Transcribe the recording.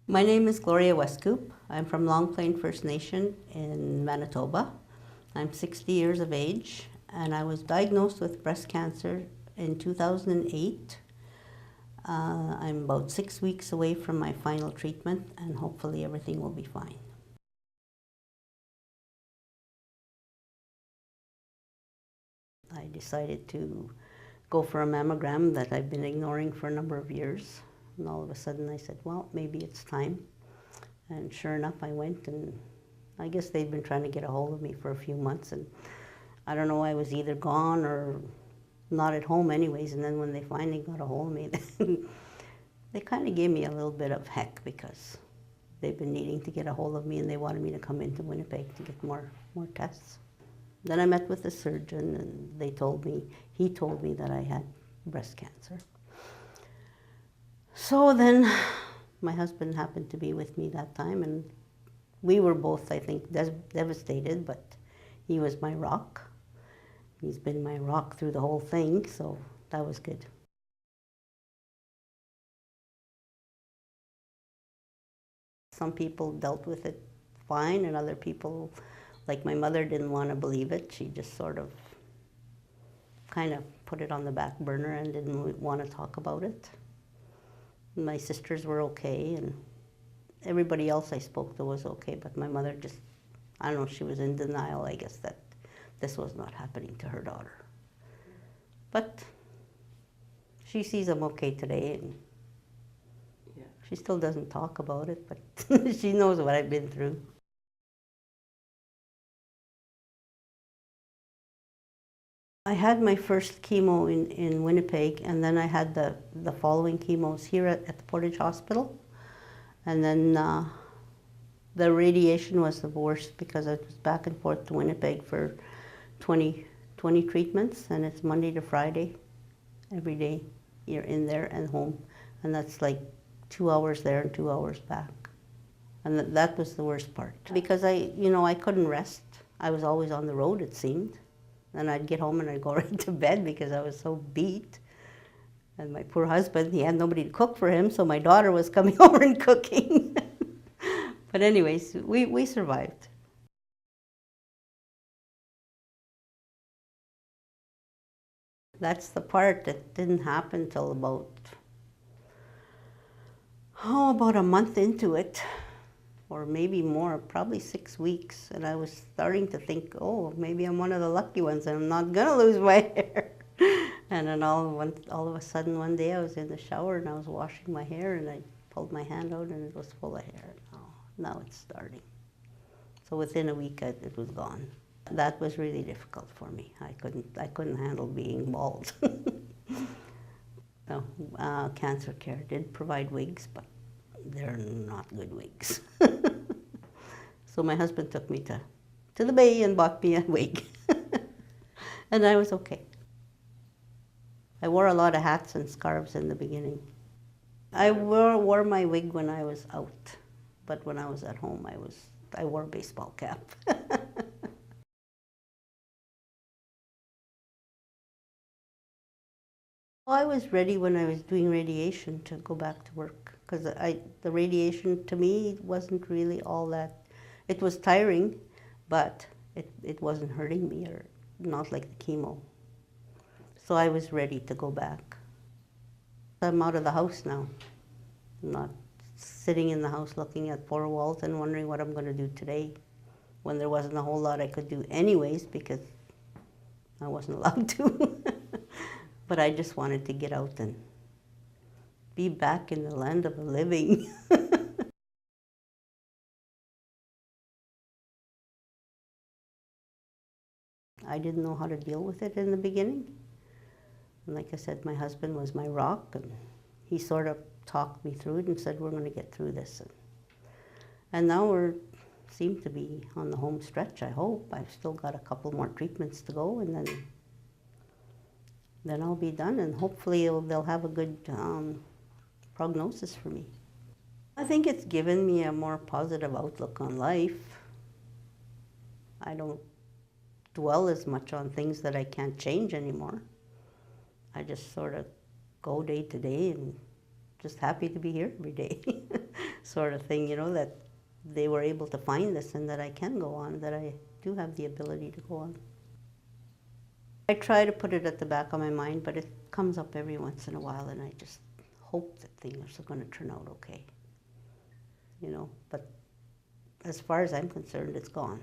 My name is Gloria Westcoop. I'm from Long Plain First Nation in Manitoba. I'm 60 years of age, and I was diagnosed with breast cancer in 2008. I'm about 6 weeks away from my final treatment, and hopefully everything will be fine. I decided to go for a mammogram that I've been ignoring for a number of years. And all of a sudden I said, well, maybe it's time. And sure enough, I went, and I guess they'd been trying to get a hold of me for a few months. And I don't know, I was either gone or not at home anyways. And then when they finally got a hold of me, they kind of gave me a little bit of heck because they've been needing to get a hold of me, and they wanted me to come into Winnipeg to get more tests. Then I met with the surgeon, and he told me that I had breast cancer. So then my husband happened to be with me that time, and we were both, I think, devastated, but he was my rock. He's been my rock through the whole thing, so that was good. Some people dealt with it fine, and other people, like my mother, didn't want to believe it. She just sort of kind of put it on the back burner and didn't want to talk about it. My sisters were okay, and everybody else I spoke to was okay, but my mother just, I don't know, she was in denial, I guess, that this was not happening to her daughter. But she sees I'm okay today, and she still doesn't talk about it, but she knows what I've been through. I had my first chemo in Winnipeg, and then I had the following chemos here at the Portage Hospital. And then the radiation was the worst because I was back and forth to Winnipeg for 20 treatments, and it's Monday to Friday. Every day you're in there and home, and that's like 2 hours there and 2 hours back. And that was the worst part because I couldn't rest. I was always on the road, it seemed. And I'd get home and I'd go right to bed because I was so beat. And my poor husband, he had nobody to cook for him, so my daughter was coming over and cooking. But anyways, we survived. That's the part that didn't happen till about a month into it, or maybe more, probably 6 weeks. And I was starting to think, oh, maybe I'm one of the lucky ones and I'm not gonna lose my hair. And then all of a sudden one day I was in the shower and I was washing my hair, and I pulled my hand out and it was full of hair. Oh, now it's starting. So within a week it was gone. That was really difficult for me. I couldn't handle being bald. So, Cancer Care did provide wigs, but they're not good wigs. So my husband took me to the Bay and bought me a wig. And I was okay. I wore a lot of hats and scarves in the beginning. I wore my wig when I was out, but when I was at home, I wore a baseball cap. I was ready when I was doing radiation to go back to work, because the radiation to me wasn't really all that. It was tiring, but it wasn't hurting me, or not like the chemo. So I was ready to go back. I'm out of the house now. I'm not sitting in the house looking at four walls and wondering what I'm going to do today, when there wasn't a whole lot I could do anyways because I wasn't allowed to. But I just wanted to get out and be back in the land of the living. I didn't know how to deal with it in the beginning. And like I said, my husband was my rock, and he sort of talked me through it and said, we're going to get through this. And now we seem to be on the home stretch, I hope. I've still got a couple more treatments to go, and then I'll be done, and hopefully they'll have a good prognosis for me. I think it's given me a more positive outlook on life. I don't dwell as much on things that I can't change anymore. I just sort of go day to day and just happy to be here every day. sort of thing, that they were able to find this and that I can go on, that I do have the ability to go on. I try to put it at the back of my mind, but it comes up every once in a while, and I just hope that things are going to turn out okay. But as far as I'm concerned, it's gone.